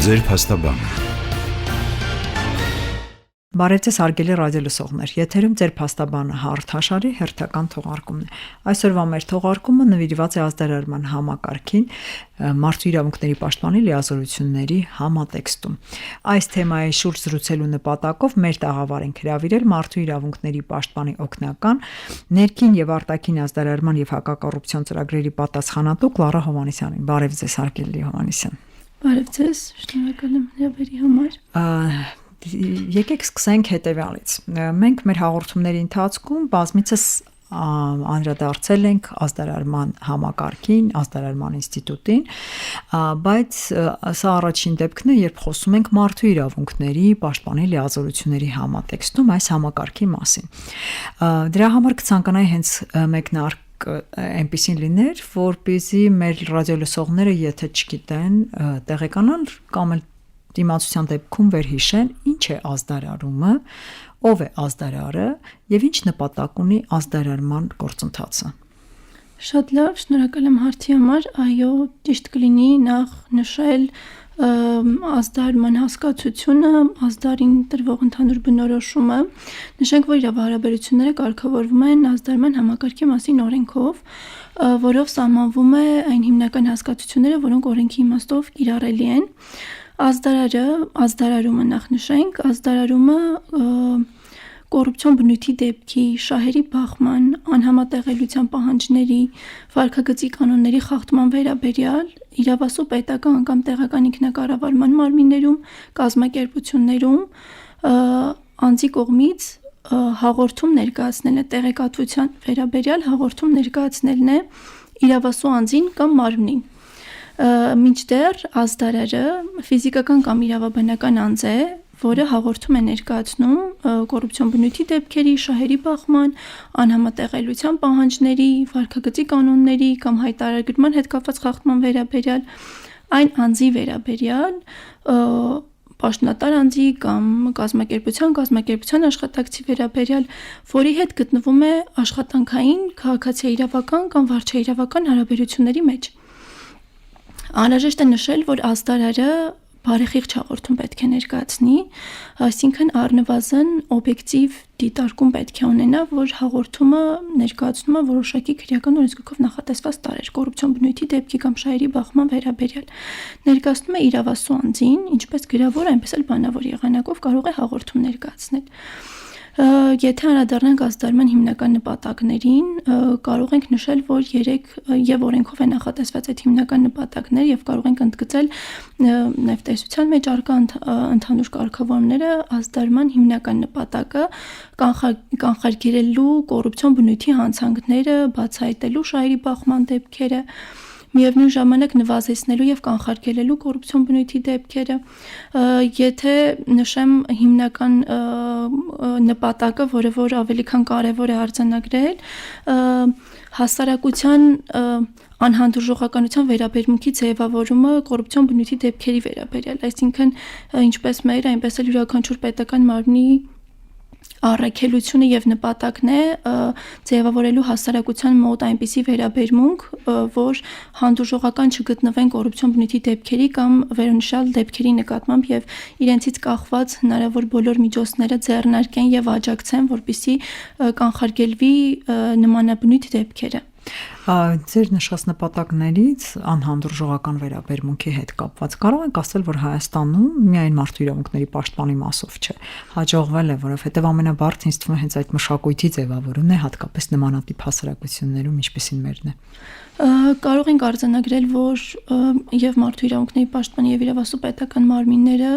Ձեր փաստաբանը։ Բարև ձեզ հարգելի ռադիոլսողներ, եթերում ձեր փաստաբանը հաղորդաշարի հերթական թողարկումն է։ Այսօրվա մեր թողարկումը նվիրված է ազդարարման համակարգին մարդու իրավունքների պաշտպանի լիազորությունների համատեքստում։ Այս թեմայի շուրջ զրուցելու նպատակով մեր տաղավար ենք հրավիրել մարդու իրավունքների պաշտպանի օգնական, ներքին եւ արտաքին ազդարարման եւ հակակոռուպցիոն ծրագրերի պատասխանատու Կլարա Հովհաննիսյանին։ Բարև ձեզ հարգելի Հովհաննիսյան։ Բարև ձեզ, շնորհակալ եմ հրավերի համար։ Եկեք սկսենք հետևյալից։ Մենք մեր հաղորդումների ընթացքում բազմիցս անդրադարձել ենք ազդարարման համակարգին, ազդարարման ինստիտուտին, բայց սա առաջին դեպքն է, երբ խոսում ենք մարդու իրավունքների պաշտպանի լիազորությունների համատեքստում այս համակարգի մասին։ Դրա համար կցանկանայի հենց մեկնարկ այնպեսին լիներ, որպեսզի մեր ռադիոլսողները, եթե չգիտեն, տեղեկանան կամ էլ դիմացության դեպքում վերհիշեն ինչ է ազդարարումը, ով է ազդարարը եւ ինչ նպատակ ունի ազդարարման գործընթացը։ Շատ լավ, շնորհակալ եմ հարցի համար։ Այո, ճիշտ կլինի նախ նշել ազդարարման հասկացությունը, ազդարին տրվող ընդհանուր բնորոշումը։ Նշենք, որ իրավահարաբերությունները կարգավորվում են ազդարարման համակարգի մասին օրենքով, որով սահմանվում է այն հիմնական հասկացությունները, որոնք օրենքի իմաստով կիրառելի են։ Ազդարարումը նախ նշենք, ազդարարումը կոռուպցիոն բնույթի դեպքի, շահերի բախման, անհամատեղելիության պահանջների, վարքագծի կանոնների խախտման վերաբերյալ իրավասու պետական կամ տեղական ինքնակառավարման մարմիններում, կազմակերպություններում անձի կողմից հաղորդում ներկայացնելն է, տեղեկատվության վերաբերյալ հաղորդում ներկայացնելն է իրավասու անձին կամ մարմնին։ Մինչդեռ ազդարարը ֆիզիկական կամ իրավաբանական անձ է, որը հաղորդում է ներկայացնում կոռուպցիոն բնույթի դեպքերի, շահերի բախման, անհամատեղելիության պահանջների, վարքագծի կանոնների կամ հայտարարագրման հետ կապված խախտման վերաբերյալ, այն անձի վերաբերյալ, պաշտոնատար անձի կամ կազմակերպության աշխատակցի վերաբերյալ, որի հետ գտնվում է աշխատանքային, քաղաքացիաիրավական կամ վարչաիրավական հարաբերությունների մեջ։ Անհրաժեշտ է նշել, որ ազդարարը բարեխիղճ հաղորդում պետք է ներկայացնի, այսինքն առնվազն օբյեկտիվ դիտարկում պետք է ունենա, որ հաղորդումը ներկայացնում է որոշակի քրեական օրենսգրքով նախատեսված տարրեր, կոռուպցիոն բնույթի դեպքի կամ շահերի բախման վերաբերյալ։ Ներկայացնում է իրավասու անձին, ինչպես գրավոր, այնպես էլ բանավոր եղանակով կարող է հաղորդում ներկայացնել։ Եթե անդրադառնանք ազդարարման հիմնական նպատակներին, կարող ենք նշել, որ 3 եւ օրենքով է նախատեսված այդ հիմնական նպատակներ եւ կարող ենք ընդգծել նաեւ տեսության մեջ առկա ընդհանուր կարգավորումները ազդարարման հիմնական նպատակը կանխարգելելու կոռուպցիոն բնույթի հանցանքները, բացահայտելու շահերի բախման դեպքերը, միևնույն ժամանակ նվազեցնելու եւ կանխարգելելու կոռուպցիոն բնույթի դեպքերը։ Եթե նշեմ հիմնական նպատակը, որը որ ավելի քան կարևոր է արձանագրել, հասարակության անհանդուրժողականության վերաբերմունքի ձևավորումը կոռուպցիոն բնույթի դեպքերի վերաբերյալ, այսինքն ինչպես մեր, այնպես էլ յուրաքանչյուր պետական մարմնի առաքելությունը եւ նպատակն է ձևավորելու հասարակության մոտ այնպիսի վերաբերմունք, որ հանդուրժողական չգտնվեն կոռուպցիոն բնույթի դեպքերի կամ վերոնշյալ դեպքերի նկատմամբ եւ իրենցից կախված հնարավոր բոլոր միջոցները ձեռնարկեն եւ աջակցեն, որպեսզի կանխարգելվի նմանաբնույթ դեպքերը։ Ձեր նշած նպատակներից անհանդուրժողական վերաբերմունքի հետ կապված կարող ենք ասել, որ Հայաստանում միայն մարդու իրավունքների պաշտպանի մասով չէ, հաջողվել է, որովհետև ամենաբարձ ինձ թվում է հենց այդ մշակույթի ձևավորումն է, հատկապես նմանատիպ հասարակություններում, ինչպիսին մերն է։ Կարող ենք արձանագրել, որ եւ մարդու իրավունքների պաշտպանի եւ իրավասու պետական մարմինները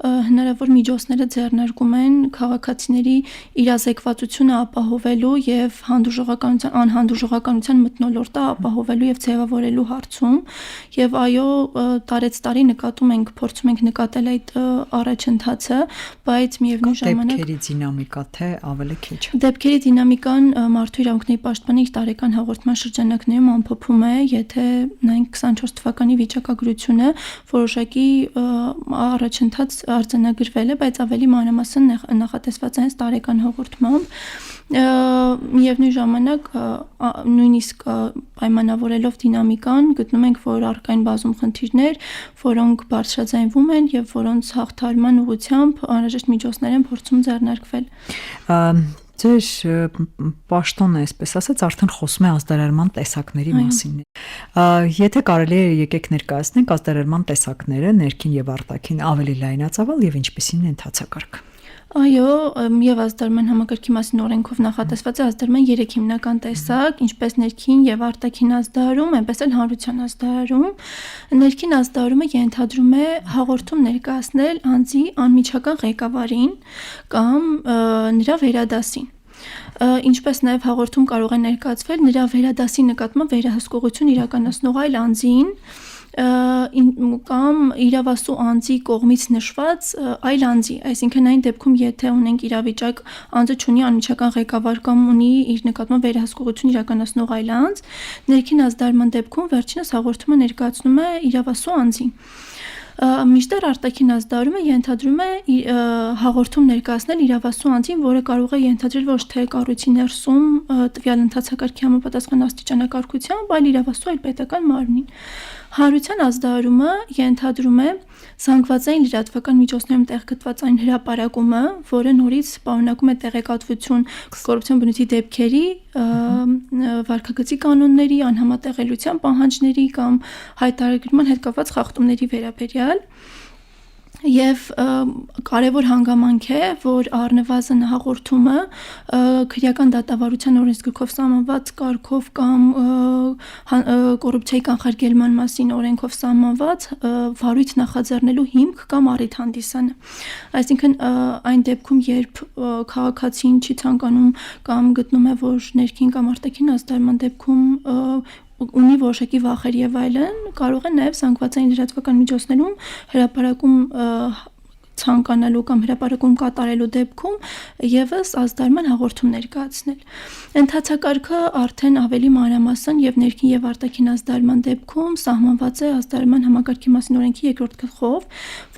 հնարավոր միջոցները ձեռնարկում են քաղաքացիների իրազեկվածությունը ապահովելու եւ անհանդուրժողականության մթնոլորտը ապահովելու եւ ձևավորելու հարցում եւ այո տարեցտարի նկատում ենք, փորձում ենք նկատել այդ առաջընթացը, բայց միևնույն ժամանակ դեպքերի դինամիկա թե ավելի քիչ։ Դեպքերի դինամիկան մարդու իրավունքների պաշտպանի իր տարեկան հաղորդման շրջանակներում խփում է, եթե նայենք 24 թվականի վիճակագրությունը, որոշակի առաջընթաց արձանագրվել է, բայց ավելի մանրամասն նախատեսված է հենց տարեկան հաղորդմամբ։ Միևնույն ժամանակ նույնիսկ պայմանավորելով դինամիկան գտնում ենք, որ առկա են բազում խնդիրներ, որոնք բարձրաձայնվում են եւ որոնց հաղթարման ուղղությամբ անհրաժեշտ միջոցներ են փորձում ձեռնարկվել։ Ձեր պաշտոնը, այսպես ասած, արդեն խոսում է ազդարարման տեսակների մասին։ Եթե կարելի է եկեք ներկայացնենք ազդարարման տեսակները, ներքին եւ արտաքին ավելի լայնածավալ եւ ինչպիսին է ընթացակարգը։ Այո, եւ ազդարարման համակարգի մասին օրենքով նախատեսված է ազդարարման 3 հիմնական տեսակ, ինչպես ներքին եւ արտաքին ազդարարում, այնպես էլ հանրության ազդարարում։ Ներքին ազդարարումը ենթադրում է հաղորդում ներկայացնել անձի անմիջական ղեկավարին կամ նրա վերադասին։ Ինչպես նաև հաղորդում կարող է ներկայացվել նրա վերադասի նկատմամբ վերահսկողություն իրականացնող այլ անձին կամ իրավասու անձի կողմից նշված այլ անձի, այսինքն այն դեպքում, եթե ունենք իրավիճակ, անձը ունի անմիջական ղեկավար կամ ունի իր նկատմամբ վերահսկողություն իրականացնող այլ անձ, ներքին ազդարարման դեպքում վերջինս հաղորդումը ներկայացնում է իրավասու անձին։ Մինչդեռ արտաքին ազդարարումը ենթադրում է հաղորդում ներկայացնել իրավասու անձին, որը կարող է ենթադրել ոչ թե կառույցի ներսում տվյալ ընթացակարգի համապատասխան աստիճանակարգությամբ, այլ իրավասու այլ պետական մարմնին։ Հանրության ազդարարումը ենթադրում է զանգվածային լրատվական միջոցներում տեղ գտված այն հրապարակումը, որը նորից պարունակում է տեղեկատվություն կոռուպցիոն բնույթի դեպքերի, վարքագծի կանոնների, անհամատեղելիության պահանջների կամ հայտարարման հետ կապված խախտումների վերաբերյալ։ Եվ կարևոր հանգամանք է, որ առնվազն հաղորդումը քրեական դատավարության օրենսգրքով սահմանված կարգով կամ կոռուպցիայի կանխարգելման մասին օրենքով սահմանված վարույթ նախաձեռնելու հիմք կամ առիթ հանդիսանը։ Այսինքն այն դեպքում, երբ քաղաքացին չի ցանկանում կամ գտնում է, որ ներքին կամ արտաքին ազդարարման դեպքում ունի որոշակի վախեր եւ այլն, կարող է նաեւ զանգվածային լրատվական միջոցներում հրապարակում ցանկանալու կամ հրապարակում կատարելու դեպքում եւս ազդարարման հաղորդում ներկայացնել։ Ընթացակարգը արդեն ավելի մանրամասն եւ ներքին եւ արտաքին ազդարարման դեպքում սահմանված է ազդարարման համակարգի մասին օրենքի 2-րդ գլխով,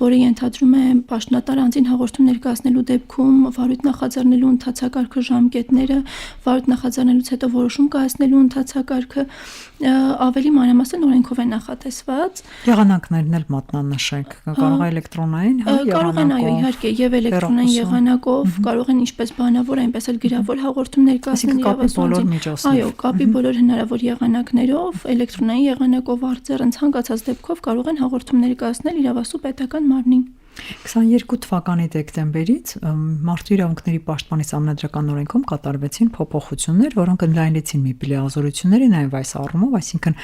որը ենթադրում է պաշտոնատար անձին հաղորդում ներկայացնելու դեպքում վարույթ նախաձեռնելու ընթացակարգը, ժամկետները, վարույթ նախաձեռնելուց հետո որոշում կայացնելու ընթացակարգը ավելի մանրամասն օրենքով է նախատեսված։ Եղանակներն էլ մատնանշենք, կարող է էլեկտրոնային, կարող են այո, իհարկե, եւ էլեկտրոնային եղանակով, կարող են ինչպես բանավոր, այնպես էլ գրավոր հաղորդում ներկայացնել իրավասու անձին։ Այո, կապի բոլոր հնարավոր եղանակներով, էլեկտրոնային եղանակով, արձեռն ցանկացած դեպքով կարող են հաղորդում ներկայացնել իրավասու պետական մարմնին։ 22 թվականի դեկտեմբերից Մարդու իրավունքների պաշտպանի սահմանադրական օրենքում կատարվեցին փոփոխություններ, որոնք ընդլայնեցին ՄԻՊ-ի լիազորությունները նաև այս առումով, այսինքն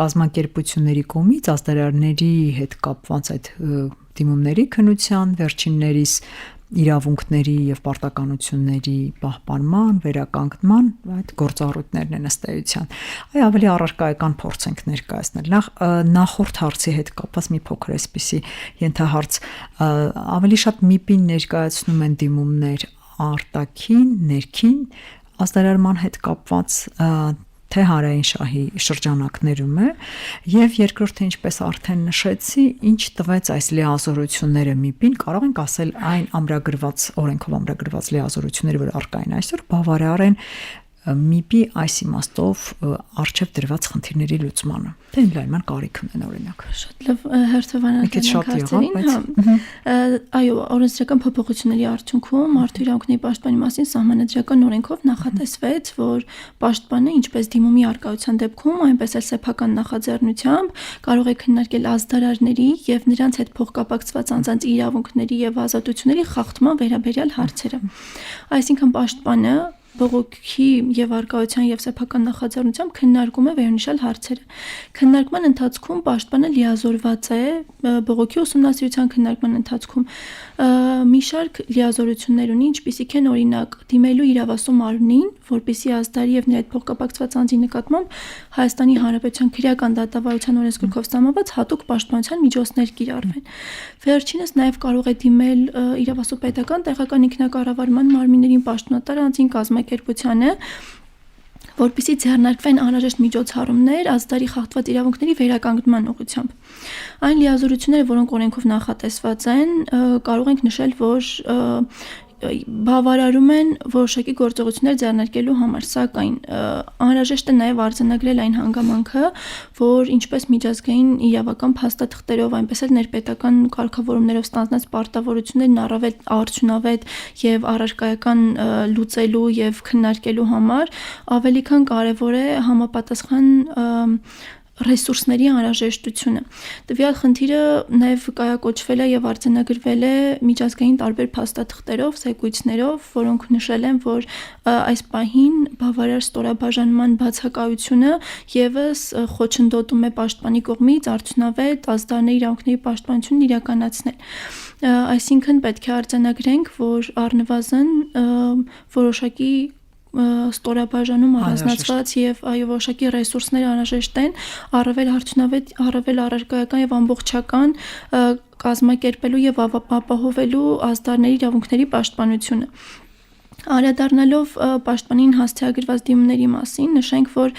կազմակերպությունների կողմից ազդարարների հետ կապված այդ դիմումների քննության, վերջիններիս իրավունքների եւ պարտականությունների պահպանման, վերականգնման այդ գործառույթներն են ըստ էության։ Այ ավելի առարկայական փորձ ենք ներկայացնել։ Նախորդ հարցի հետ կապված մի փոքր էսպիսի ենթահարց, ավելի շատ ՄԻՊ-ին ներկայացնում են դիմումներ արտաքին, ներքին ազդարարման հետ կապված թե հանրային շահի շրջանակներում է, եւ երկրորդը, ինչպես արդեն նշեցի, ինչ տվեց այս լիազորությունները ՄԻՊ-ին, կարող ենք ասել այն ամրագրված օրենքով ամրագրված լիազորությունները, որ առկա են այսօր, բավարար են ՄԻՊ-ի այս իմաստով արժև դրված խնդիրների լուծմանը։ Թե ընդլայնման կարիք ունեն օրինակ։ Շատ լավ հերթովանական հարցերին, այո, օրենսդրական փոփոխությունների արդյունքում Մարդու իրավունքների պաշտպանի մասին սահմանադրական օրենքով նախատեսվեց, որ պաշտպանը ինչպես դիմումի առկայության դեպքում, այնպես էլ սեփական նախաձեռնությամբ կարող է քննարկել ազդարարների եւ նրանց հետ փոխկապակցված անձանց իրավունքների եւ ազատությունների խախտման վերաբերյալ հարցերը։ Այսինքն պաշտպանը բողոքի եւ արկայության եւ սեփական նախաձեռնությամբ քննարկում է վերոնշյալ հարցերը։ Քննարկման ընթացքում պաշտպանը լիազորված է բողոքի ուսումնասիրության քննարկման ընթացքում մի շարք լիազորություններ ունի, ինչպիսիք են օրինակ դիմելու իրավասու մարմնին, որպեսզի ազդարի եւ նրա հետ փոխկապակցված անձի նկատմամբ Հայաստանի Հանրապետության քրեական դատավարության օրենսգրքով սահմանված հատուկ պաշտպանության միջոցներ կիրառվեն։ Վերջինս նաեւ կարող է դիմել իրավասու պետական տեղական ինքնակառավարման մարմիններին, պաշտոնատար անձին, կազմակերպությանը, որպեսզի ձեռնարկվեն անհրաժեշտ միջոցառումներ ազդարի խախտված իրավունքների վերականգնման ուղղությամբ։ Այն լիազորությունները, որոնք օրենքով նախատեսված են, կարող ենք նշել, որ բավարարում են որոշակի գործողություններ ձեռնարկելու համար, սակայն անհրաժեշտ է նաև արձանագրել այն հանգամանքը, որ ինչպես միջազգային իրավական փաստաթղթերով, այնպես էլ ներպետական կարգավորումներով ստանձնած պարտավորություններն առավել արդյունավետ եւ առարկայական լուծելու եւ քննարկելու համար ավելի քան կարեւոր է համապատասխան ռեսուրսների անհրաժեշտությունը։ Տվյալ խնդիրը նաև կայակոչվել է եւ արձանագրվել է միջազգային տարբեր փաստաթղթերով, զեկույցներով, որոնք նշել են, որ այս պահին բավարար ստորաբաժանման բացակայությունը եւս խոչընդոտում է պաշտպանի կողմից արդյունավետ ազդարների իրավունքների պաշտպանությունն իրականացնել։ Այսինքն պետք է արձանագրենք, որ առնվազն որոշակի ստորաբաժանում առանձնացված եւ որոշակի ռեսուրսներ անհրաժեշտ են առավել արդյունավետ, առավել առարկայական եւ ամբողջական կազմակերպելու եւ ապահովելու ազդարների իրավունքների պաշտպանությունը։ Անդրադառնալով պաշտպանին հասցեագրված դիմումների մասին, նշենք, որ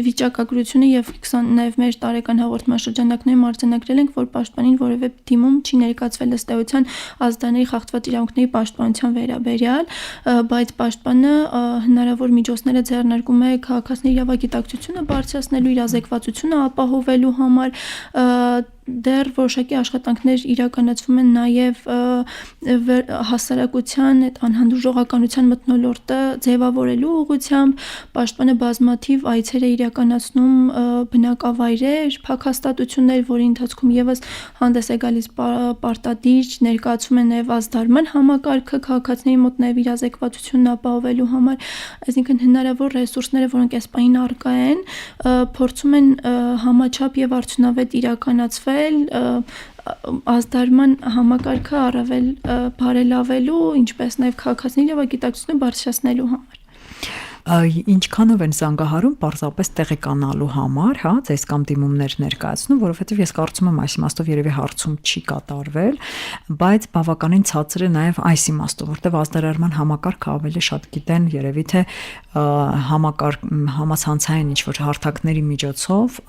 վիճակագրությունը եւ նաեւ մեր տարեկան հաղորդման շրջանակներում արձանագրել ենք, որ պաշտպանին որևէ դիմում չի ներկայացվել ըստ էության ազդարների խախտված իրավունքների պաշտպանության վերաբերյալ, բայց պաշտպանը հնարավոր միջոցներ է ձեռնարկում է քաղաքացիների իրավագիտակցությունը բարձրացնելու, իրազեկվածությունը ապահովելու համար, դեռ որոշակի աշխատանքներ իրականացվում են նաև հասարակության այդ անհանդուրժողականության մթնոլորտը ձևավորելու ուղղությամբ, պաշտպանը բազմաթիվ այցեր է իրականացնում բնակավայրեր, փակ-հաստատություններ, որի ընթացքում եւս հանդես է գալիս պարտադիր ներկայացում է նաև ազդարման համակարգը քաղաքացիների մոտ նաև իրազեկվածությունն ապահովելու համար, այսինքն հնարավոր ռեսուրսները, որոնք այս պահին առկա են, փորձում են համաչափ եւ արդյունավետ իրականացվել ազդարման համակարգը առավել բարելավելու, ինչպես նաև քաղաքացիների իրավագիտակցությունը բարձրացնելու համար։ Ինչքանով են զանգահարում պարզապես տեղեկանալու համար, հա, ձեզ կամ դիմումներ ներկայացնում, որովհետև ես կարծում եմ այս իմաստով երևի հարցում չի կատարվել, բայց բավականին ցածր է նաև այս իմաստով, որտեղ ազդարարման համակարգը ավելի շատ գիտեն երևի թե համացանցային ինչ-որ հարթակների միջոցով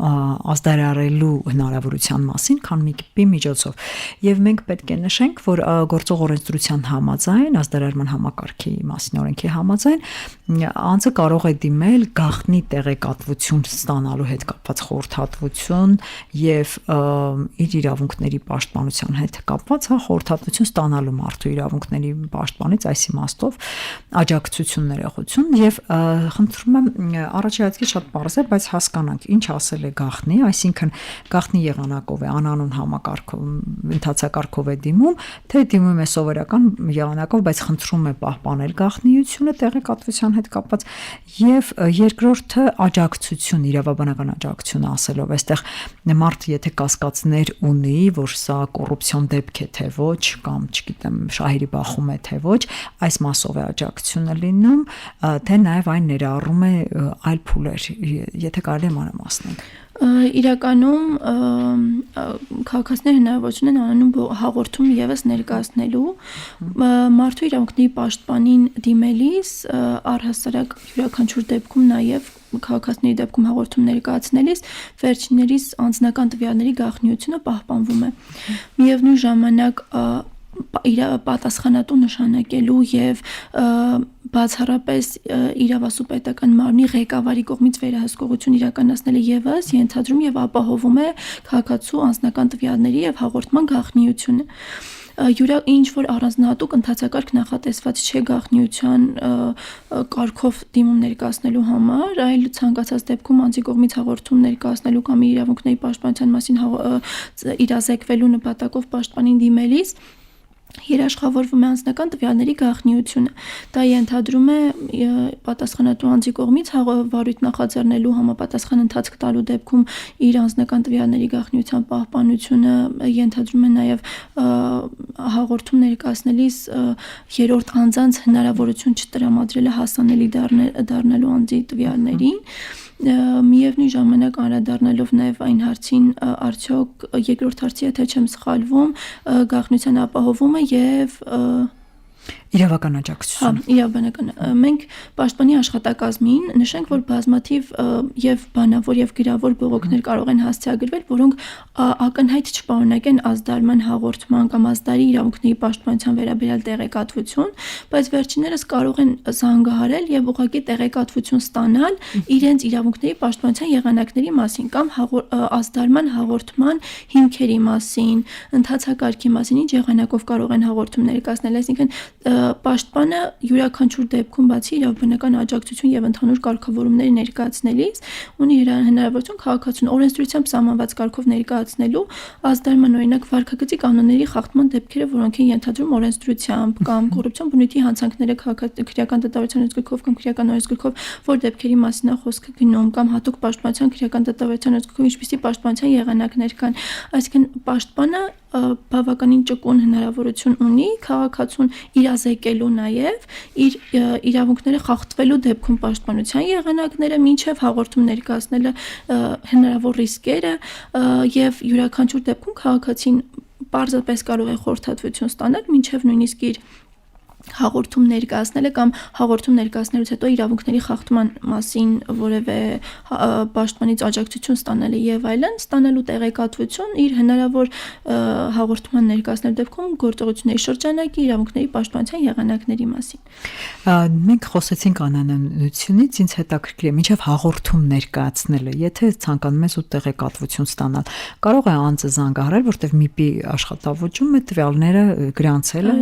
ազդարարելու հնարավորության մասին, քան մի կիպի միջոցով։ Եվ մենք պետք է նշենք, որ գործող օրենսդրության համաձայն, ազդարարման համակարգի մասին օրենքի համաձայն, անձը կարող է դիմել գաղտնի տեղեկատվություն ստանալու հետ կապված խորհրդատվություն եւ իր իրավունքների պաշտպանության հետ կապված խորհրդատվություն ստանալու մարդու իրավունքների պաշտպանից այս իմաստով աջակցություն ներողություն եւ խնդրում եմ առաջի հայացքից շատ պարզ է, բայց հասկանանք ինչ ասել է գաղտնի, այսինքն գաղտնի եղանակով է անանուն համակարգով ընթացակարգով է դիմում, թե դիմում է սովորական եղանակով, բայց խնդրում է պահպանել գաղտնիությունը տեղեկատվության հետ կապված եւ երկրորդը աջակցություն, իրավաբանական աջակցություն ասելով, այստեղ մարդը եթե կասկածներ ունի, որ սա կոռուպցիոն դեպք է թե ոչ, կամ չգիտեմ, շահերի բախում է թե ոչ, այս մասով է աջակցությունը լինում, թե նաեւ այն ներառում է այլ փուլեր, եթե կարելի է մանրամասնել։ Իրականում քաղաքացիները հնարավորություն են անանում հաղորդում եւս ներկայացնելու մարդու իրավունքների պաշտպանին դիմելիս առհասարակ յուրաքանչյուր դեպքում նաեւ քաղաքացիների դեպքում հաղորդում ներկայացնելիս վերջիններիս անձնական տվյալների գաղտնիությունը պահպանվում է։ Միևնույն ժամանակ պատասխանատու նշանակելու եւ բացառապես իրավասու պետական մարմնի ղեկավարի կողմից վերահսկողություն իրականացնելը եւս ենթադրում եւ ապահովում է քաղաքացու անձնական տվյալների եւ հաղորդման գաղտնիությունը։ Ինչ որ առանձնահատուկ ընթացակարգ նախատեսված չէ գաղտնիության կարգով դիմում ներկայացնելու համար, այլ ցանկացած դեպքում անձի կողմից հաղորդում ներկայացնելու կամ իրավունքների պաշտպանության մասին իրազեկվելու նպատակով պաշտպանին դիմելիս երաշխավորվում է անձնական տվյալների գաղտնիությունը։ Դա ենթադրում է պատասխանատու անձի կողմից վարույթ նախաձեռնելու համապատասխան ընթացք տալու դեպքում իր անձնական տվյալների գաղտնիության պահպանությունը, ենթադրում է նաև հաղորդում ներկայացնելիս երրորդ անձանց հնարավորություն չտրամադրելը հասանելի դառնալու անձի տվյալներին։ Միևնույն ժամանակ անդրադառնալով նաև այն հարցին, արդյոք երկրորդ հարցի, եթե չեմ սխալվում, գաղտնիության ապահովումը եւ Իրավական աջակցություն։ Իրավաբանական։ Մենք պաշտպանի աշխատակազմին նշենք, որ բազմաթիվ եւ բանավոր եւ գրավոր բողոքներ կարող են հասցեագրվել, որոնք ակնհայտ չպարունակեն ազդարման հաղորդման կամ ազդարի իրավունքների պաշտպանության վերաբերյալ տեղեկատվություն, բայց վերջիններս կարող են զանգահարել եւ ուղղակի տեղեկատվություն ստանալ իրենց իրավունքների պաշտպանության եղանակների մասին կամ ազդարման հաղորդման հիմքերի մասին, ընթացակարգի մասին, ինչ եղանակով կարող են հաղորդում ներկայացնել, այսինքն պաշտպանը յուրաքանչյուր դեպքում բացի իրավաբանական աջակցություն եւ ընդհանուր կարգավորումների ներկայացնելիս ունի հնարավորություն քաղաքացուն օրենսդրությամբ սահմանված կարգով ներկայացնելու ազդարման օրինակ վարքագծի կանոնների խախտման դեպքերը, որոնք են ենթադրում օրենսդրությամբ կամ կոռուպցիոն բնույթի հանցանքները քրեական դատավարության օրենսգրքով կամ քրեական օրենսգրքով, որ դեպքերի մասին է խոսքը գնում կամ հատուկ պաշտպանության քրեական դատավարության օրենսգրքով ինչպիսի պաշտպանության եղանակներ կան, այսինքն պաշտպանը բավականին ճկուն հնարավորություն ունի քաղաքացուն իրազեկելու նաև իր իրավունքները խախտվելու դեպքում պաշտպանության եղանակները մինչև հաղորդում ներկայացնելը հնարավոր ռիսկերը եւ յուրաքանչյուր դեպքում քաղաքացին պարզապես կարող է խորհրդատվություն ստանալ մինչև նույնիսկ իր հաղորդում ներկայացնելը կամ հաղորդում ներկայացնելուց հետո իրավունքների խախտման մասին որևէ պաշտպանից աջակցություն ստանալը եւ այլն, ստանալու տեղեկատվություն իր հնարավոր հաղորդման ներկայացնելու դեպքում գործողությունների շրջանակի իրավունքների պաշտպանության եղանակների մասին։ Մենք խոսեցինք անանունությունից, ինձ հետաքրքիր է մինչև հաղորդում ներկայացնելը, եթե ցանկանում ես ու տեղեկատվություն ստանալ, կարող է անձը զանգահարել, որտեղ ՄԻՊ-ի աշխատավճում է տվյալները գրանցել է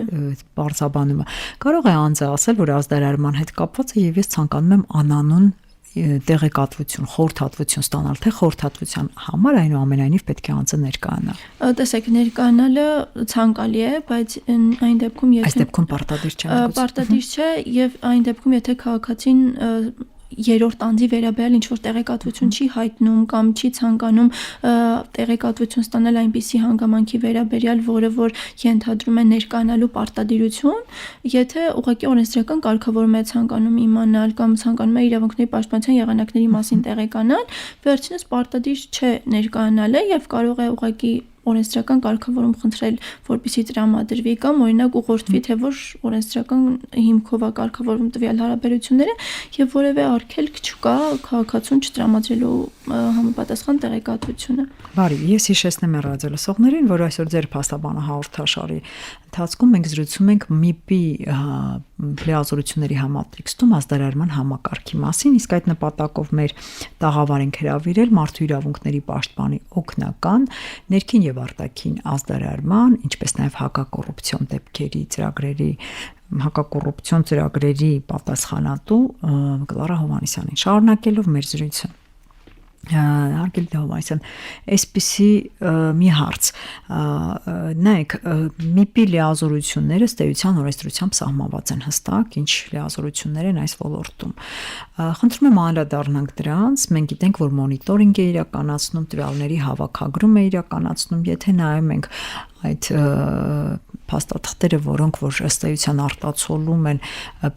բարձաբանումը։ Կարող է անձը ասել, որ ազդարարման հետ կապված է եւ ես ցանկանում եմ անանուն տեղեկատվություն, խորհրդատվություն ստանալ, թե խորհրդատվության համար այնուամենայնիվ պետք է անձը ներկայանա։ Տեսեք, ներկայանալը ցանկալի է, բայց այն դեպքում, եթե այս դեպքում պարտադիր չէ, պարտադիր չէ եւ այն դեպքում, եթե քաղաքացին երրորդ անձի վերաբերյալ ինչ-որ տեղեկատվություն չի հայտնում կամ չի ցանկանում տեղեկատվություն ստանալ այնպիսի հանգամանքի վերաբերյալ, որը որ ենթադրում է ներկայանալու պարտադիրություն, եթե ուղղակի օրենսդրական կարգավորում է ցանկանում իմանալ կամ ցանկանում է իրավունքների պաշտպանության եղանակների մասին տեղեկանալ, վերջինս պարտադիր չէ ներկայանալը եւ կարող է ուղղակի օրենսդրական կարգավորում խնդրել, որպեսզի տրամադրվի կամ օրինակ ուղղորդվի, թե որ օրենսդրական հիմքով է կարգավորվում տվյալ հարաբերությունները եւ որևէ արգելք չկա քաղաքացուն չտրամադրելու համապատասխան տեղեկատվությունը։ Բարի, ես հիշեցնեմ ռադիոլսողներին, որ այսօր ձեր փաստաբանը հաղորդաշարի ընթացքում մենք զրուցում ենք ՄԻՊ-ի լիազորությունների համատեքստում ազդարարման համակարգի մասին, իսկ այդ նպատակով մեր տաղավար ենք հրավիրել մարդու իրավունքների պաշտպանի օգնական ներքին եւ արտաքին ազդարարման, ինչպես նաեւ հակակոռուպցիոն դեպքերի ծրագրերի հակակոռուպցիոն ծրագրերի պատասխանատու Կլարա Հովհաննիսյանին։ Շարունակելով մեր զրույցը Արգել Դավասյան, այսպիսի մի հարց, նայեք, ՄԻՊ-ի լիազորությունները ստեյության օրենսդրությամբ սահմանված են հստակ, ինչ լիազորություններ են այս ոլորտում։ Խնդրում եմ անդրադառնանք դրանց, մենք գիտենք, որ մոնիտորինգ է իրականացնում, տվյալների հավաքագրում է իրականացնում, եթե նայում ենք այդ փաստաթղթերը, որոնք որ ըստ էության արտացոլում են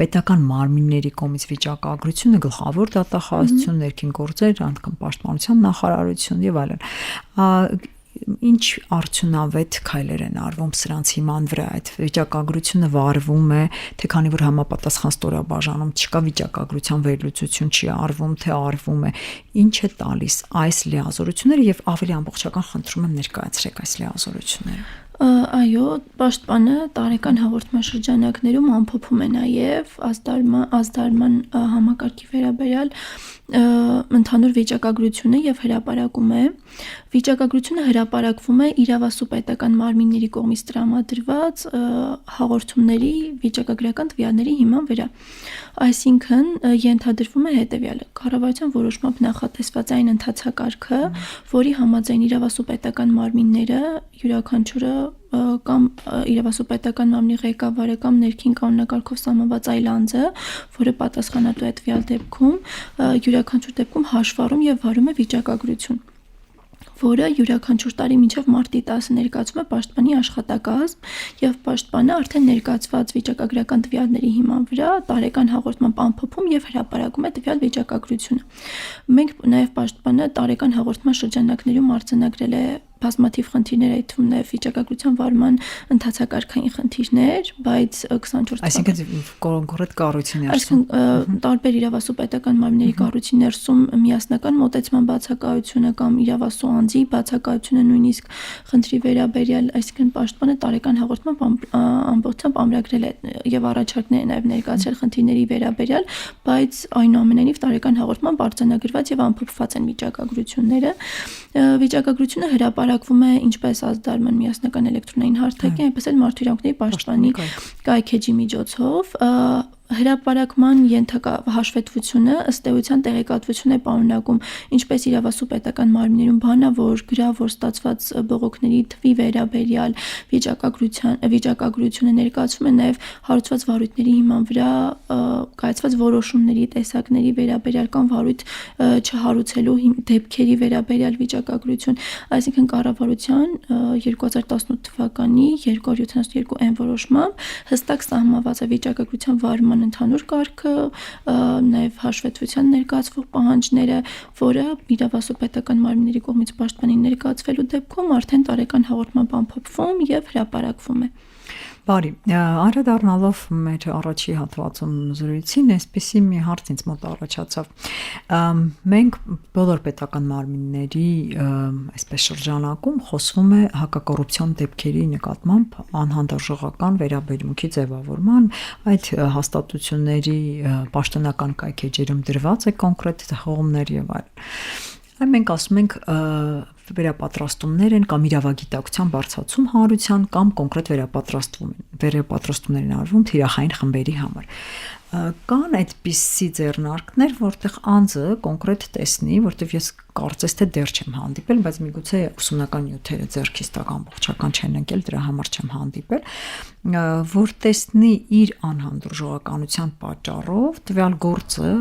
պետական մարմինների կողմից վիճակագրությունը, գլխավոր դատախազություն, ներքին գործեր, անդամ պաշտպանության նախարարություն եւ այլն։ Ինչ արդյունավետ քայլեր են արվում սրանց հիման վրա, այդ վիճակագրությունը վարվում է, թե քանի որ համապատասխան ստորաբաժանում չկա վիճակագրության վերլուծություն չի արվում, թե արվում է, ինչ է տալիս այս լիազորությունները եւ ավելի ամբողջական խնդրում եմ ներկայացրեք այս լիազորությունները։ Այո, պաշտպանը տարեկան հաղորդման շրջանակներում ամփոփում է նաև ազդարման համակարգի վերաբերյալ ընդհանուր վիճակագրությունը եւ հրապարակում է։ Վիճակագրությունը հրապարակվում է իրավասու պետական մարմինների կողմից տրամադրված հաղորդումների վիճակագրական տվյալների հիման վրա։ Այսինքն ենթադրվում է հետեւյալը. կառավարության որոշմամբ նախատեսված այն ընթացակարգը, որի համաձայն իրավասու պետական մարմինները յուրաքանչյուրը կամ իրավասու պետական մարմնի ղեկավարը կամ ներքին կանոնակարգով սահմանված այլ անձը, որը պատասխանատու է տվյալ դեպքում, յուրաքանչյուր դեպքում հաշվառում եւ վարում է վիճակագրություն, որը յուրաքանչյուր տարի մինչև մարտի 10-ը ներկայացում է պաշտպանի աշխատակազմ եւ պաշտպանը արդեն ներկայացված վիճակագրական տվյալների հիման վրա տարեկան հաղորդման ամփոփում եւ հրապարակում է տվյալ վիճակագրությունը։ Մենք նաեւ պաշտպանը տարեկան հաղորդման շրջանակներում արձանագրել է բազմաթիվ խնդիրներ, այդ թվում նաև վիճակագրության վարման ընթացակարգային խնդիրներ, բայց 24 Այսինքն կոնկրետ կառույցի ներսում տարբեր իրավասու պետական մարմինների կառույցի ներսում միասնական մոտեցման բացակայությունը կամ իրավասու անձի բացակայությունը նույնիսկ խնդրի վերաբերյալ, այսինքն պաշտպանը տարեկան հաղորդմամբ ամբողջությամբ ամրագրել է եւ առաջարկներ նաև ներկայացրել խնդիրների վերաբերյալ, բայց այնուամենայնիվ տարեկան հաղորդմամբ արձանագրված եւ ամփոփված են վիճակագրությունները։ Վիճակագրությունը հրապարակվում է ինչպես ազդարման միասնական էլեկտրոնային հարթակի, այնպես էլ մարդու իրավունքների պաշտպանի կայքեջի միջոցով։ Հրապարակման ենթակա հաշվետվությունը ըստ էության տեղեկատվություն է պարունակում ինչպես իրավասու պետական մարմիններում բանավոր, գրավոր ստացված բողոքների թվի վերաբերյալ վիճակագրությունը ներկայացվում է նաև հարուցված վարույթների հիման վրա կայացված որոշումների տեսակների վերաբերյալ կամ վարույթ չհարուցելու դեպքերի վերաբերյալ վիճակագրություն, այսինքն կառավարության 2018 թվականի 272 որոշմամբ հստակ սահմանված է վիճակագրության վարման ընդհանուր կարգը, նաև հաշվետվության ներկայացվող պահանջները, որը իրավասու պետական մարմինների կողմից պաշտպանին ներկայացվելու դեպքում արդեն տարեկան հաղորդմամբ ամփոփվում եւ հրապարակվում է։ Բարի, անդրադառնալով մեր առաջի հատվածում զրույցին, այսպեսի մի հարց ինձ մոտ առաջացավ։ Մենք բոլոր պետական մարմինների այսպես շրջանակում խոսվում է հակակոռուպցիոն դեպքերի նկատմամբ անհանդուրժողական վերաբերմունքի ձևավորման, այդ հաստատությունների պաշտոնական կայքեջերում դրված է կոնկրետ հղումներ եւ այլն։ Մենք ասում ենք վերապատրաստումներ են կամ իրավագիտակցության բարձրացում հանրության կամ կոնկրետ վերապատրաստումներ են արվում թիրախային խմբերի համար։ Կան այդպիսի ձեռնարկներ, որտեղ անձը կոնկրետ տեսնի, որտեղ ես կարծես թե դեռ չեմ հանդիպել, բայց միգուցե ուսումնական նյութերը ձեռքից տակ ամբողջական չեն ընկել, դրա համար չեմ հանդիպել, որ տեսնի իր անհանդուրժողականության պատճառով տվյալ գործը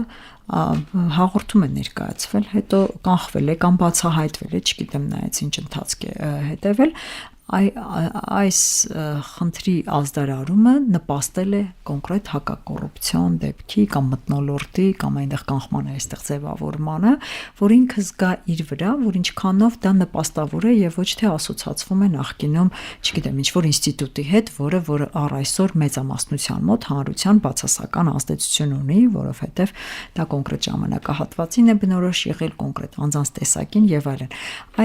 հաղորդում է ներկայացվել, հետո կանխվել է կամ բացահայտվել է, չգիտեմ նայած ինչ ընթացք է հետևել, այս խնդրի ազդարարումը նպաստել է կոնկրետ հակակոռուպցիոն դեպքի կամ մթնոլորտի կամ այնտեղ կանխման այստեղ ձևավորմանը, որ ինքը զգա իր վրա, որ ինչքանով դա նպաստավոր է եւ ոչ թե ասոցացվում է նախկինում, չգիտեմ, ինչ-որ ինստիտուտի հետ, որը առ այսօր մեծամասնության մոտ հանրության բացասական ազդեցություն ունի, որովհետեւ դա կոնկրետ ժամանակահատվածին է բնորոշ եղել, կոնկրետ անձանց տեսակին եւ այլն։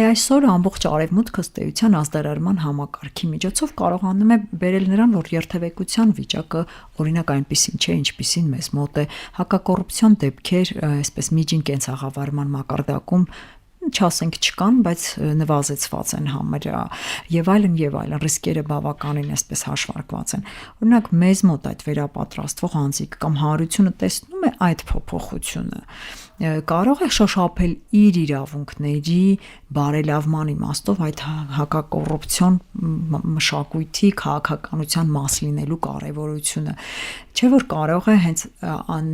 Այսօր ամբողջ արևմուտքը ըստ էության ազդարարման համակարգի միջոցով կարողանում է բերել նրան, որ երթևեկության վիճակը օրինակ այնպեսին չէ, ինչպեսին մեզ մոտ է, հակակոռուպցիոն դեպքեր, այսպես միջին կենցաղավարման մակարդակում չասենք չկան, բայց նվազեցված են համարյա եւ այլն, ռիսկերը բավականին այսպես հաշվարկված են։ Օրինակ մեզ մոտ այդ վերապատրաստվող անձիկ կամ հանրությունը տեսնում է այդ փոփոխությունը, կարող է շոշափել իր իրավունքների բարելավման իմաստով այդ հակակոռուպցիոն մշակույթի քաղաքականության մաս լինելու կարևորությունը, չէ՞ որ կարող է հենց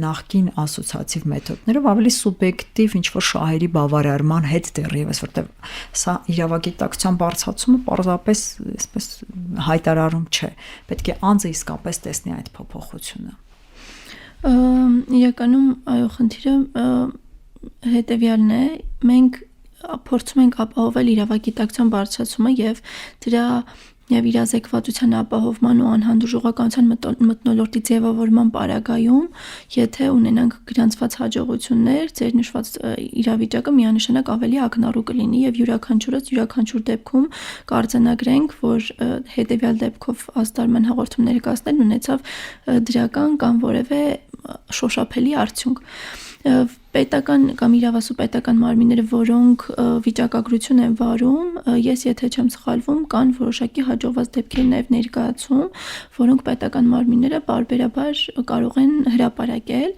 նախկին ասոցիատիվ մեթոդներով ավելի սուբյեկտիվ ինչ-որ շահերի բավարարման հետ դեռևս, որտեղ սա իրավագիտակցության բարձրացումը պարզապես այսպես հայտարարում չէ, պետք է անձը իսկապես տեսնի այդ փոփոխությունը։ Իրականում այո, խնդիրը հետևյալն է, մենք փորձում ենք ապահովել իրավագիտակցության բարձրացումը եւ դրա եւ իրազեկվածության ապահովման ու անհանդուրժողականության մթնոլորտի ձևավորման պարագայում, եթե ունենանք գրանցված հաջողություններ, ձեր նշված իրավիճակը միանշանակ ավելի ակնառու կլինի եւ յուրաքանչյուր դեպքում կարձանագրենք, որ հետեւյալ դեպքով ազդարման հաղորդում ներկայացնելն ունեցավ դրական կամ որևէ շոշափելի արդյունք։ Պետական կամ իրավասու պետական մարմինները, որոնք վիճակագրություն են վարում, ես եթե չեմ սխալվում, կան որոշակի հաջողված դեպքեր նաև ներկայացում, որոնք պետական մարմինները բարբերաբար կարող են հրապարակել,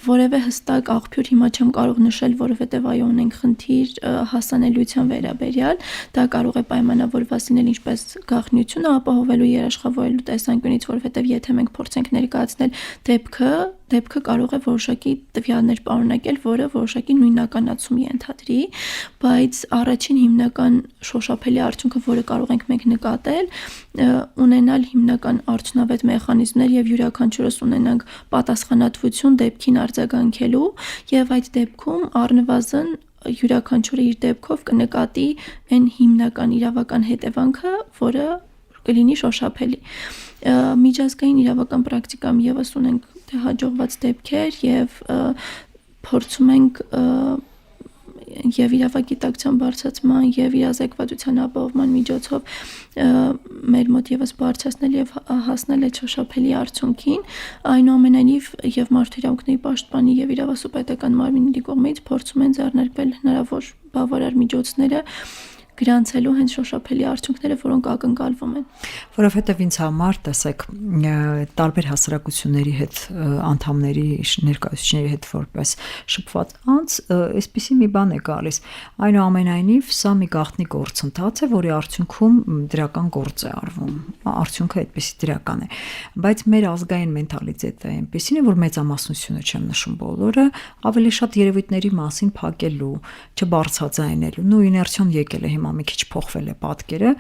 որևէ հստակ աղբյուր հիմա չեմ կարող նշել, որովհետև այո ունենք խնդիր հասանելիության վերաբերյալ, դա կարող է պայմանավորված լինել ինչպես գաղտնիությունը ապահովելու երաշխավորելու տեսանկյունից, որովհետև եթե մենք փորձենք ներկայացնել դեպքը կարող է որոշակի տվյալներ պարունակել, որը որոշակի նույնականացում ենթադրի, բայց առաջին հիմնական շոշափելի արդյունքը, որը կարող ենք մենք նկատել, ունենալ հիմնական արդյունավետ մեխանիզմներ եւ յուրաքանչյուրս ունենանք պատասխանատվություն դեպքին արձագանքելու եւ այդ դեպքում առնվազն յուրաքանչյուրը իր դեպքով կնկատի այն հիմնական իրավական հետևանքը, որը կլինի շոշափելի։ Միջազգային իրավական պրակտիկայում եւս ունենք հաջողված դեպքեր եւ փորձում ենք եւ իրավագիտակցության բարձրացման եւ իրազեկվածության ապահովման միջոցով մեր մոտ եւս բարձրացնել եւ հասնել այդ շոշափելի արդյունքին, այնուամենայնիվ եւ մարդու իրավունքների պաշտպանի եւ իրավասու պետական մարմինների կողմից փորձում են ձեռնարկվել հնարավոր բավարար միջոցները գրանցելու հենց շոշափելի արդյունքները, որոնք ակնկալվում են։ Որովհետև ինձ համար, տեսեք, տարբեր հասարակությունների հետ անդամների ներկայացուցիչների հետ որպես շփված անձ, այսպիսի մի բան է գալիս։ Այնուամենայնիվ, սա մի գաղտնի գործընթաց է, որի արդյունքում դրական գործ է արվում։ Արդյունքը այդպիսի դրական է։ Բայց մեր ազգային մենթալիտետը այնպիսին է, որ մեծամասնությունը, չեմ նշում բոլորը, ավելի շատ երևույթների մասին փակելու, չբարձրաձայնելու, նույն իներցիոն եկել է հիմա մի քիչ փոխվել է պատկերը,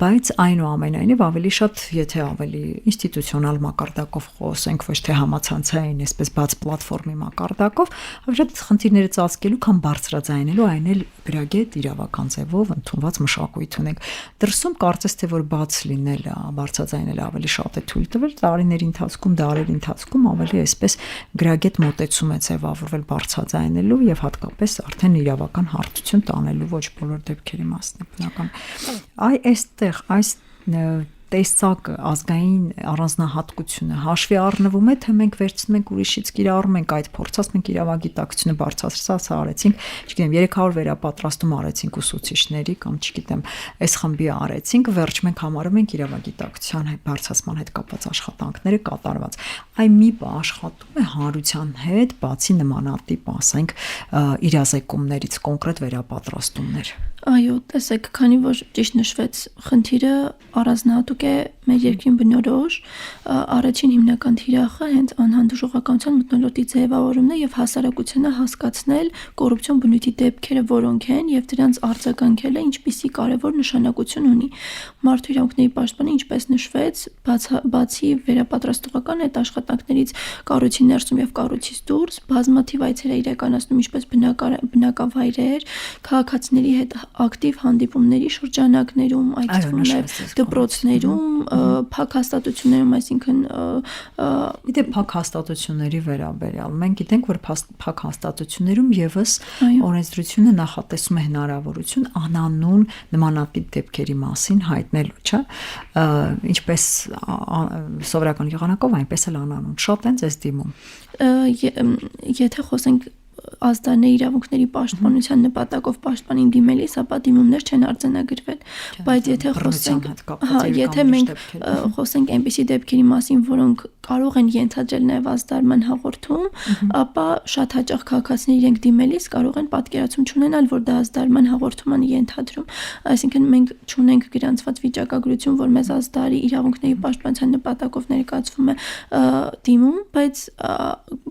բայց այնուամենայնիվ ավելի շատ, եթե ավելի ինստիտուցիոնալ մակարդակով խոսենք, ոչ թե համացանցային, այսպես բաց պլատֆորմի մակարդակով, ավելի շատ խնդիրները ծածկելու, քան բարձրաձայնելու, այն էլ գրագետ իրավական ձևով ընդունված մշակույթ ունենք։ Դրսում կարծես թե որ բաց լինելը, բարձրաձայնելը ավելի շատ է թույլ տվել, տարիների ընթացքում, դարերի ընթացքում ավելի այսպես գրագետ մոտեցում է ձևավորվել բարձրաձայնելու եւ հատկապես արդեն իրավական հարթություն տանելու ոչ բոլոր դեպքերի մասն է բնական։ Այստեղ այս տեսակը ազգային առանձնահատկությունը հաշվի առնվում է, թե մենք վերցնում ենք ուրիշից կիրառում ենք այդ փորձը, ասում ենք իրավագիտակցությունը բարձրացրած արեցինք, չգիտեմ 300 վերապատրաստում արեցինք ուսուցիչների կամ չգիտեմ այս խմբի արեցինք, վերջ մենք համարում ենք իրավագիտակցության բարձրացման հետ կապված աշխատանքները կատարված։ Այն մի բան աշխատում է հանրության հետ, բացի նմանատիպ, ասենք, իրազեկումներից կոնկրետ վերապատրաստումներ։ Այո, տեսեք, քանի որ ճիշտ նշվեց, խնդիրը առանձնահատուկ է մեր երկրին բնորոշ, առաջին հիմնական թիրախը հենց անհանդուրժողականության մթնոլորտի ձևավորումն է եւ հասարակությունը հասկացնել կոռուպցիոն բնույթի դեպքերը որոնք են եւ դրանց արձագանքելը ինչպիսի կարեւոր նշանակություն ունի։ Մարդու իրավունքների պաշտպանը, ինչպես նշվեց, բացի վերապատրաստողական այդ աշխատանքներից կառույցի ներսում եւ կառույցից դուրս բազմաթիվ այցեր է իրականացնում ինչպես բնակավայրեր, քաղաքացիների հետ ակտիվ հանդիպումների շրջանակներում, այդ թվում նաև դպրոցներում, փակ հաստատություններում, այսինքն դե փակ հաստատությունների վերաբերյալ մենք գիտենք, որ փակ հաստատություններում եւս օրենսդրությունը նախատեսում է հնարավորություն անանուն նմանատիպ դեպքերի մասին հայտնելու, չէ՞, ինչպես սովորական եղանակով, այնպես էլ անանուն շատ են ձեզ դիմում։ Եթե խոսենք ազդարների իրավունքների պաշտպանության նպատակով պաշտպանին դիմելիս, ապա դիմումներ չեն արձանագրվել, բայց եթե խոսենք, եթե մենք խոսենք այնպիսի դեպքերի մասին, որոնք կարող են ենթադրել նաև ազդարման հաղորդում, ապա շատ հաճախ քաղաքացիներ իրենք դիմելիս կարող են պատկերացում չունենալ, որ դա ազդարման հաղորդման է ենթադրում, այսինքն մենք չունենք գրանցված վիճակագրություն, որ մեզ ազդարի իրավունքների պաշտպանության նպատակով ներկայացվում է դիմում, բայց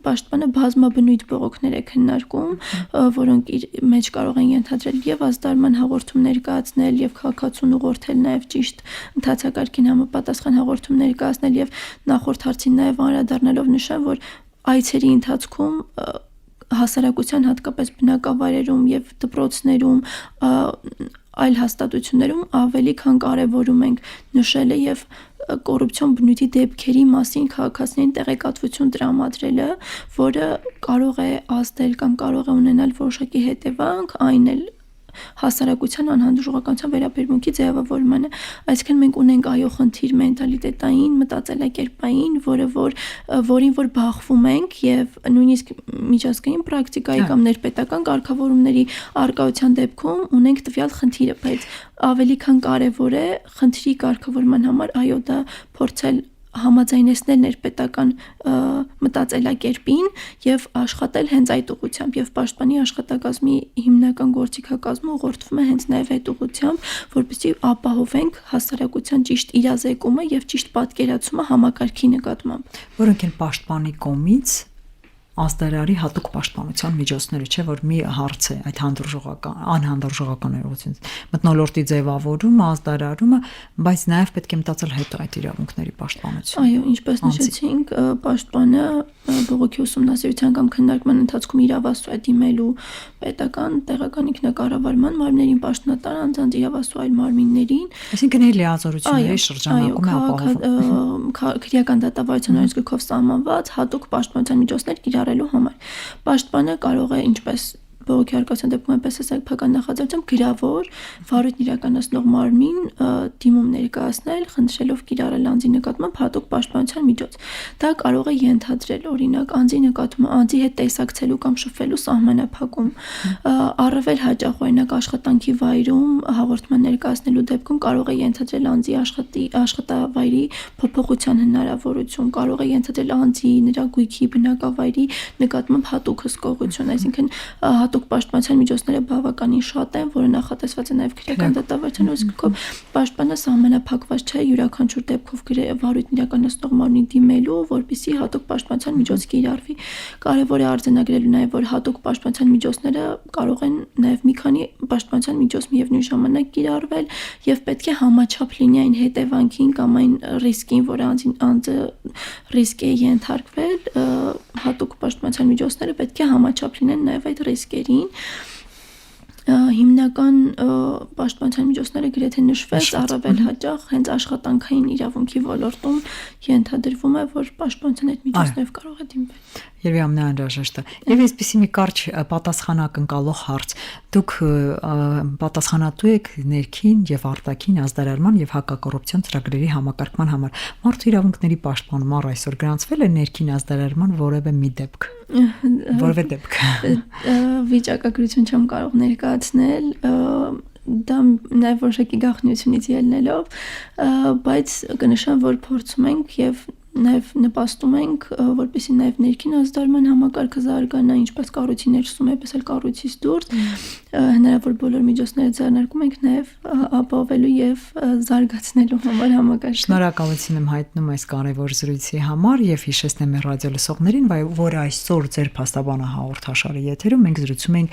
պաշտպանը բազմաբնույթ բողոքներ է քննարկում, որոնք իր մեջ կարող են ենթադրել եւ ազդարման հաղորդում ներկայացնել եւ քաղաքացուն ուղղորդել նաեւ ճիշտ ընթացակարգին համապատասխան հաղորդում ներկայացնել եւ նախորդ հարցին նաեւ անդրադառնալով նշեմ, որ այցերի ընթացքում հասարակության հատկապես բնակավայրերում եւ դպրոցներում այլ հաստատություններում ավելի քան կարևորում ենք նշելը եւ կոռուպցիոն բնույթի դեպքերի մասին քաղաքացիներին տեղեկատվություն տրամադրելը, որը կարող է ազդել կամ կարող է ունենալ որոշակի հետևանք, այն էլ հասարակության անհանդուրժողականության վերաբերմունքի ձևավորմանը, այսինքն մենք ունենք այո խնդիր մենտալիտետային, մտածելակերպային, որին որ բախվում ենք եւ նույնիսկ միջազգային պրակտիկայի կամ ներպետական կարգավորումների արկայության դեպքում ունենք տվյալ խնդիրը, բայց ավելի քան կարևոր է խնդրի կարգավորման համար այո դա փորձել համաձայնեցնել ներպետական մտածելակերպին եւ աշխատել հենց այդ ուղղությամբ եւ պաշտպանի աշխատակազմի հիմնական գործիքակազմը ուղղորդվում է հենց նաեւ այդ ուղղությամբ, որպեսզի ապահովենք հասարակության ճիշտ իրազեկումը եւ ճիշտ պատկերացումը համակարգի նկատմամբ, որոնք են պաշտպանի կողմից ազդարարի հատուկ պաշտպանության միջոցները, չէ՞ որ մի հարց է այդ անհանդուրժողական ներողությունից մթնոլորտի ձևավորումը, ազդարարումը, բայց նաև պետք է մտածել հետո այդ իրավունքների պաշտպանությունը։ Այո, ինչպես նշեցինք, պաշտպանը բողոքի ուսումնասիրության կամ քննարկման ընթացքում իրավասու է դիմելու պետական, տեղական ինքնակառավարման մարմիններին, պաշտոնատար անձանց, իրավասու այլ մարմիններին, այսինքն այլ լիազորությունների շրջանակում է ապահովում քրեական դատավարության օրենսգրքով սահմանված հատուկ պաշտպանության միջոցներ կիրառելու համար։ Պաշտպանը կարող է, ինչպես բողոքի արկայության դեպքում այնպես է սեփական նախաձեռնությամբ գրավոր վարույթն իրականացնող մարմին դիմում ներկայացնել, խնդրելով կիրառել անձի նկատմամբ հատուկ պաշտպանության միջոց։ Դա կարող է ենթադրել օրինակ անձի նկատմամբ անձի հետ տեսակցելու կամ շփվելու սահմանափակում, առավել հաճախ օրինակ աշխատանքի վայրում հաղորդման ներկայացնելու դեպքում կարող է ենթադրել անձի աշխատավայրի փոփոխության հնարավորություն, կարող է ենթադրել անձի նրա գույքի բնակավայրի նկատմամբ հատուկ հսկողություն, այսինքն հատուկ պաշտպանության միջոցները բավականին շատ են, որը նախատեսված է նաև քրեական դատավարության օրենսգրքով։ Պաշտպանը սահմանափակված չէ յուրաքանչյուր դեպքով վարույթն իրականացնող մարմնի դիմելու, որպեսզի հատուկ պաշտպանության միջոց կիրառվի։ Կարևոր է արձանագրելու նաև, որ հատուկ պաշտպանության միջոցները կարող են նաև մի քանի պաշտպանության միջոց միևնույն ժամանակ կիրառվել եւ պետք է համաչափ լինի այն հետևանքին կամ այն ռիսկին, որ անձը ռիսկ է ենթարկվել, հատուկ պաշտպանության միջոցները պետք է համաչափ լինեն նաև այդ ռիսկերին։ Հիմնական պաշտպանության միջոցները գրեթե նշվեց, առավել հաճախ հենց աշխատանքային իրավունքի ոլորտում ենթադրվում է, որ պաշտպանության այդ միջոցներով կարող է դիմվել։ Եվ ամենաանհրաժեշտը։ Եվ այսպեսի մի կարճ պատասխանակնկալող հարց։ Դուք պատասխանատու եք ներքին եւ արտաքին ազդարարման եւ հակակոռուպցիոն ծրագրերի համակարգման համար։ Մարդու իրավունքների պաշտպանում առ այսօր գրանցվել է ներքին ազդարարման որևէ մի դեպք։ Որևէ դեպք։ Վիճակագրություն չեմ կարող ներկայացնել, դա նաև որոշակի գաղտնիությունից ելնելով, բայց կնշեմ, որ փորձում ենք եւ նաև նպաստում ենք, որպեսզի նաև ներքին ազդարարման համակարգը զարգանա, ինչպես կառույցի ներսում, այնպես էլ կառույցից դուրս, հնարավոր բոլոր միջոցները ձեռնարկում ենք նաև ապահովելու եւ զարգացնելու համար համակարգը։ Շնորհակալություն եմ հայտնում այս կարևոր զրույցի համար եւ հիշեցնեմ ռադիո լսողներին, որ այսօր ձեր փաստաբանը հաղորդաշարի եթերում մենք զրուցում ենք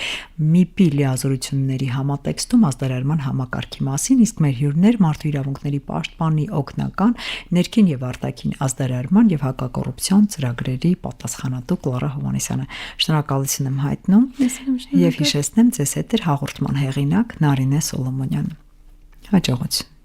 ՄԻՊ-ի լիազորությունների համատեքստում ազդարարման համակարգի մասին, իսկ մեր հյուրներ մարդու իրավունքների պաշտպանի օգնական ներքին եւ արտաքին ազդարարման եւ հակակոռուպցիոն ծրագրերի պատասխանատու Կլարա Հովհաննիսյանը։ Շնորհակալություն եմ հայտնում եւ հիշեցնեմ ձեզ հետ էր հաղորդման հեղինակ Նարինե Սոլոմոնյան։ Հաջողություն։